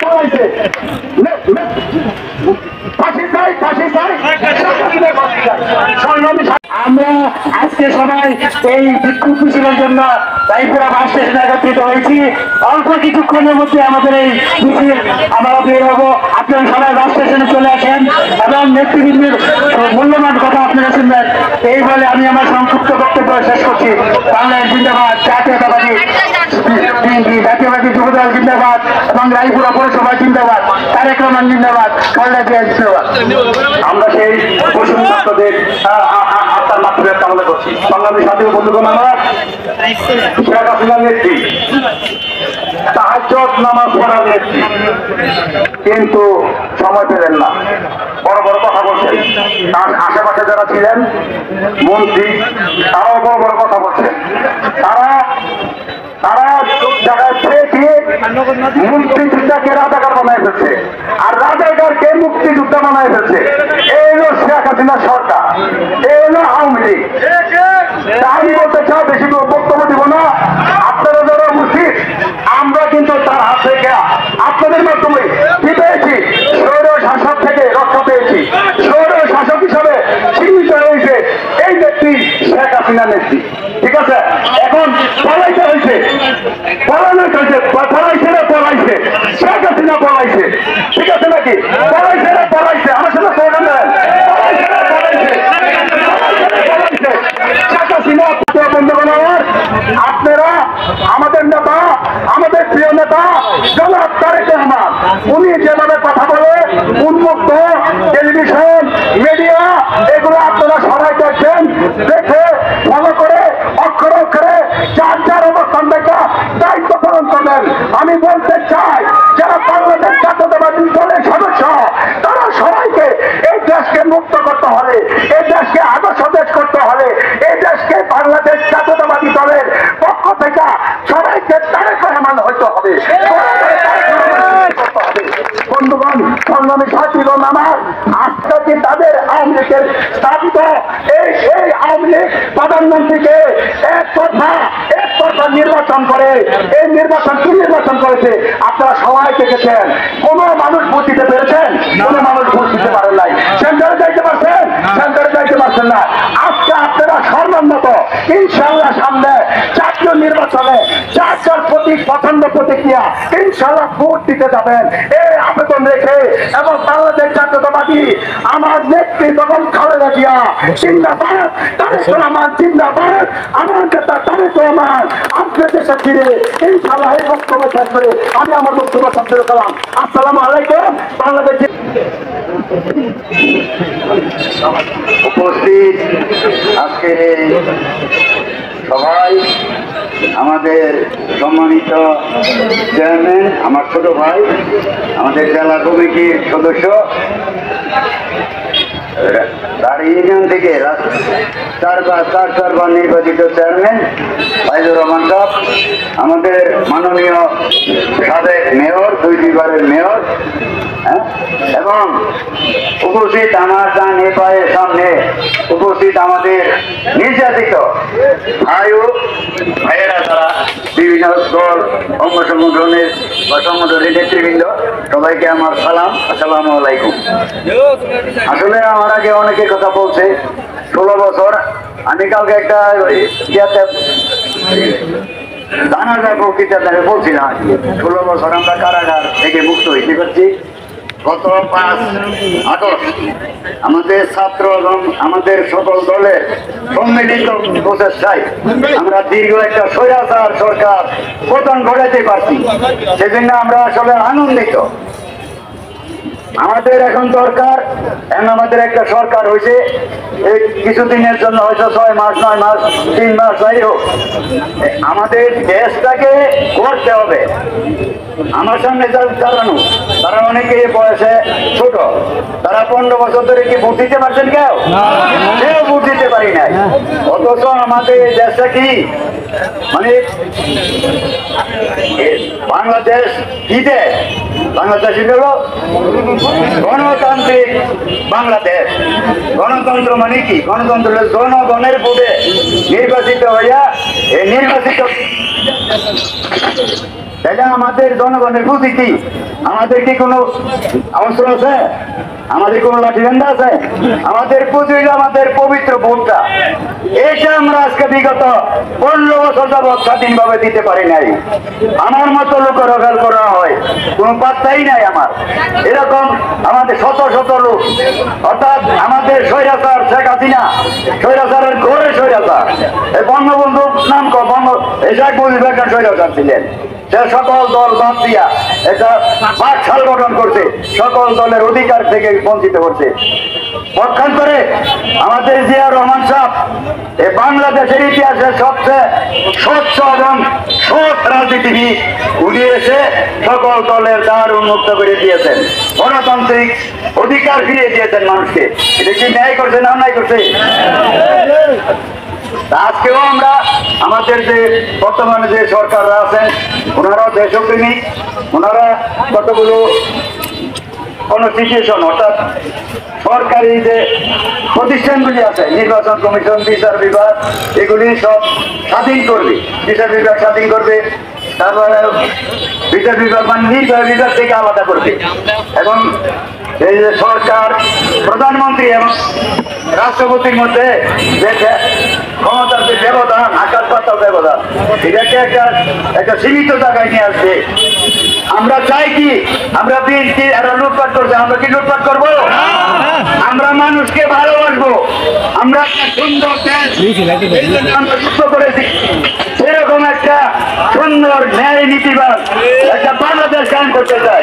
পলাইছে, ফাঁসি চাই, ফাঁসি চাই, আমরা আজকে সবাই এই বিক্ষোভ মিছিলের জন্য রায়পুরা বাস স্টেশনে একত্রিত হয়েছি। অল্প কিছুক্ষণের মধ্যে আমাদের এই মিছিল আমরা বের হবো। আপনারা সবাই বাস স্টেশনে চলে আসেন এবং নেতৃবৃন্দের মূল্যবান কথা আপনারা শুনবেন। এই বলে আমি আমার সংক্ষিপ্ত বক্তব্য শেষ করছি। বাংলাদেশ জিন্দাবাদ, জাতীয়তাবাদী বিএনপি, জাতীয়বাদী যুবদল জিন্দাবাদ এবং রায়পুরা পৌরসভা জিন্দাবাদ, তারেক রহমান জিন্দাবাদ, খালেদা জিয়া জিন্দাবাদ। আমরা সেই বসুন ছাত্রদের আত্মার মাধ্যমে কামনা করছি। বাংলাদেশ জাতীয় বন্ধুগণ, আমরা শেখ হাসিনার নেত্রী, তাহাজ্জুদ নামাজ পড়ার নেত্রী, কিন্তু সময় পেলেন না, বড় বড় কথা বলছেন। তার আশেপাশে যারা ছিলেন মন্ত্রী, তারাও বড় বড় কথা বলছেন। তারা জায়গায় থেকে মুক্তিযোদ্ধাকে রাজাকার বানায় ফেলছে, আর রাজাকারকে মুক্তিযোদ্ধা বানায় ফেলছে। এই হলো শেখ হাসিনা সরকার, এই হলো আওয়ামী লীগ। আমি বলতে চাই, বেশি বক্তব্য দিব না। আপনারা যারা উপস্থিত, আমরা কিন্তু তার হাত থেকে আপনাদের মাধ্যমে কি পেয়েছি? স্বৈর শাসক থেকে রক্ষা পেয়েছি। স্বৈর শাসক হিসাবে চিহ্নিত হয়েছে এই নেত্রী শেখ হাসিনা নেত্রী। ঠিক আছে, এখন পলাইতে হয়েছে, পলানো হয়েছে, পলাইছে না পলাইছে, শেখ হাসিনা পলাইছে। ঠিক আছে নাকি? পলাইছে না পলাইছে, আমার সাথে প্রয়োজন নেই। পলাইছে না পলাইছে, পলাইছে শেখ হাসিনা। বন্ধুগণ আমার, আপনারা আমাদের নেতা, আমাদের প্রিয় নেতা জনাব তারেক রহমান, উনি যেভাবে কথা বলে, উন্মুক্ত টেলিভিশন মিডিয়া এগুলো আপনারা সবাই দেখছেন, দেখে ফলো করে অক্ষরে অক্ষরে যার যার অবস্থান দেখা দায়িত্ব পালন করবেন। আমি বলতে চাই, যারা বাংলাদেশ জাতীয়তাবাদী দলের সদস্য, তারা সবাইকে এই দেশকে মুক্ত করতে হলে, এই দেশকে আদর্শ দেশ করতে হলে, এই দেশকে বাংলাদেশ জাতীয়তাবাদী দলের পক্ষ থেকে সবাইকে তারেক রহমান হইতে হবে। বন্ধুগণ, সংগ্রামী সাথীগণ আমার, আজকে তাদের আওয়ামী লীগের স্থাপিত এই আওয়ামী লীগ প্রধানমন্ত্রীকে এক কথা নির্বাচন করে, এই নির্বাচন কি নির্বাচন করেছে আপনারা সবাই দেখেছেন। কোন মানুষ ভোট দিতে পেরেছেন? কোন মানুষ ভোট দিতে পারেন নাই। সেন্টারে যাইতে পারছেন? সেন্টারে যাইতে পারছেন না। আজকে আপনারা সর্বোন্নত ইনশাল্লাহ সামনে জাতীয় নির্বাচনে যার যার প্রতীক পছন্দ প্রতিক্রিয়া ইনশাল্লাহ ভোট দিতে যাবেন এই আবেদন রেখে, এবং বাংলাদেশ জাতীয়তাবাদী আমার নেত্রী তখন খালেদা জিয়া জিন্দাবাদ, তারেক রহমান জিন্দাবাদ, আমার নেতা তারেক রহমান আপনার দেশে ফিরে ইনশাল্লাহ এই বক্তব্য শেষ করে আমি আমার বক্তব্য সমাপ্ত করলাম। আসসালামু আলাইকুম। বাংলাদেশ উপস্থিত আজকে সবাই, আমাদের সম্মানিত চেয়ারম্যান, আমার ছোট ভাই, আমাদের জেলা কমিটির সদস্য, তার ইউনিয়ন থেকে চারবার নির্বাচিত চেয়ারম্যান ফাইজুর রহমান সাহেব, আমাদের মাননীয় সাবেক মেয়র, 2 মেয়র, এবং উপস্থিত আমার ডান পায়ের সামনে উপস্থিত আমাদের নির্যাতিত ভাইয়েরা, তারা বিভিন্ন দল অঙ্গ সংগঠনের বা সংগঠনের নেতৃবৃন্দ, সবাইকে আমার সালাম, আসসালামু আলাইকুম। আসলে আমার আগে অনেকে কথা বলছে, 16 বছর, আমি কালকে একটা জানাজার বক্তৃতা বলছি না, 16 বছর আমরা কারাগার থেকে মুক্ত হইতে পারছি। গত 5 আগস্ট আমাদের ছাত্র এবং আমাদের সকল দলের সম্মিলিত প্রচেষ্টায় আমরা দীর্ঘ একটা স্বৈরাচার সরকার পতন ঘটাতে পারছি। সেজন্য আমরা আসলে আনন্দিত। আমাদের এখন দরকার, আমাদের একটা সরকার হয়েছে, এই কিছুদিনের জন্য হয়তো 6 মাস, 9 মাস, 3 মাস, যাই হোক, আমাদের দেশটাকে করতে হবে। আমার সামনে দাঁড়ানো তারা অনেকে বয়সে ছোট, তারা 15 বছর ধরে কি ভোট দিতে পারছেন? কেউ ভোট দিতে পারি নাই। অথচ আমাদের দেশটা কি মানে বাংলাদেশ কি দেশ? বাংলাদেশ হলো গণতান্ত্রিক বাংলাদেশ। গণতন্ত্র মানে কি? গণতন্ত্র হল জনগণের ভোটে নির্বাচিত হইয়া এই নির্বাচিত তাহলে আমাদের জনগণের বুঝি কি? আমাদের কি কোনো অস্ত্র আছে? আমাদের কোনো লাঠিডান্ডা আছে? আমাদের পুঁজি আমাদের পবিত্র ভোটটা, এটা আমরা আজকে বিগত 15 বছর যাবৎ স্বাধীনভাবে দিতে পারি নাই। আমার মতো লোকের অকাল করা হয়, কোনো পাত্তাই নাই আমার। এরকম আমাদের শত শত লোক, অর্থাৎ আমাদের স্বৈরাচার শেখ হাসিনা, স্বৈরাচারের ঘরে স্বৈরাচার, এই বঙ্গবন্ধু নাম শেখ মুজিবুর রহমান স্বৈরাচার ছিলেন। সে সকল দল বাদ দিয়া এটা বাকশাল গঠন করছে, সকল দলের অধিকার থেকে বঞ্চিত করছে। পক্ষান্তরে আমাদের জিয়া রহমান সাহেব এই বাংলাদেশের ইতিহাসে সবচেয়ে স্বচ্ছ এবং সৎ রাজনীতিবিদ, উনি এসে সকল দলের দ্বার উন্মুক্ত করে দিয়েছেন, গণতান্ত্রিক অধিকার ফিরিয়ে দিয়েছেন মানুষকে। এটা কি ন্যায় করছে না অন্যায় করছে? আজকেও আমরা আমাদের যে বর্তমানে যে সরকাররা আছেন, ওনারাও দেশপ্রেমিক, ওনারা কতগুলো কনস্টিটিউশন অর্থাৎ সরকারি যে প্রতিষ্ঠানগুলি আছে, নির্বাচন কমিশন, বিচার বিভাগ, এগুলি সব স্বাধীন করবে। বিচার বিভাগ স্বাধীন করবে, তারপরে বিচার বিভাগ মানে নির্বাহী বিভাগ থেকে আলাদা করবে। এবং এই যে সরকার, প্রধানমন্ত্রী এবং রাষ্ট্রপতির মধ্যে যে ক্ষমতার যে ব্যবধান, আকাশ পাতাল ব্যবধান, এটাকে একটা সীমিত জায়গায় নিয়ে আসবে। আমরা চাই কি? আমরা বিএনপি এরা লুটপাট করছে, আমরা কি লুটপাট করবো? আমরা মানুষকে ভালোবাসবো, আমরা একটা সুন্দর দেশ করেছি, সেরকম একটা সুন্দর ন্যায় নীতিবান একটা বাংলাদেশ কায়েম করতে চাই।